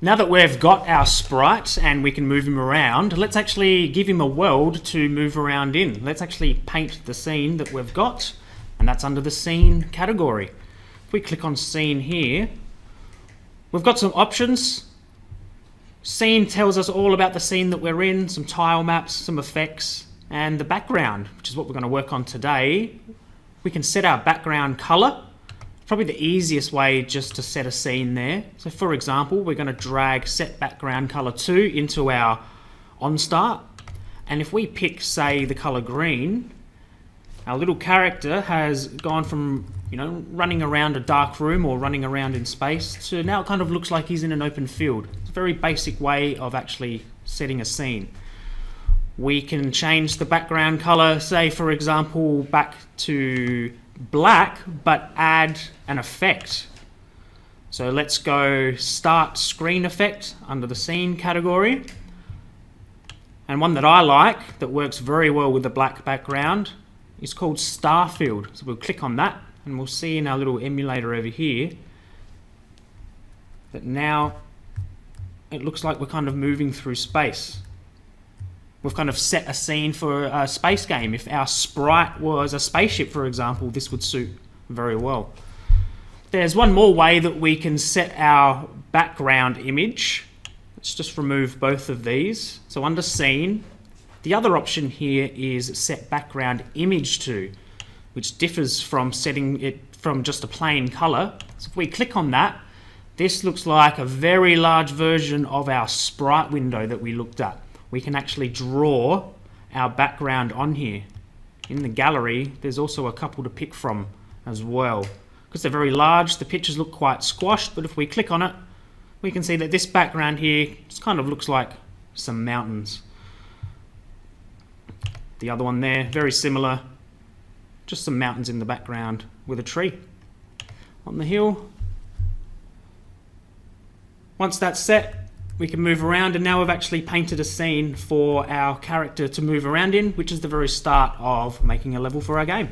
Now that we've got our sprite and we can move him around, let's actually give him a world to move around in. Let's actually paint the scene that we've got, and that's under the scene category. If we click on scene here, we've got some options. Scene tells us all about the scene that we're in, some tile maps, some effects, and the background, which is what we're going to work on today. We can set our background color. Probably the easiest way just to set a scene there. So for example, we're going to drag set background color 2 into our on start. And if we pick, say, the color green, our little character has gone from, running around a dark room or running around in space to now it kind of looks like he's in an open field. It's a very basic way of actually setting a scene. We can change the background color, say for example, back to black, but add an effect. So let's go start screen effect under the scene category. And one that I like that works very well with the black background is called Starfield. So we'll click on that and we'll see in our little emulator over here that now it looks like we're kind of moving through space. We've kind of set a scene for a space game. If our sprite was a spaceship, for example, this would suit very well. There's one more way that we can set our background image. Let's just remove both of these. So under scene, the other option here is set background image to, which differs from setting it from just a plain color. So if we click on that, this looks like a very large version of our sprite window that we looked at. We can actually draw our background on here. In the gallery, there's also a couple to pick from as well. Because they're very large, the pictures look quite squashed, but if we click on it, we can see that this background here just kind of looks like some mountains. The other one there, very similar, just some mountains in the background with a tree on the hill. Once that's set, we can move around, and now we've actually painted a scene for our character to move around in, which is the very start of making a level for our game.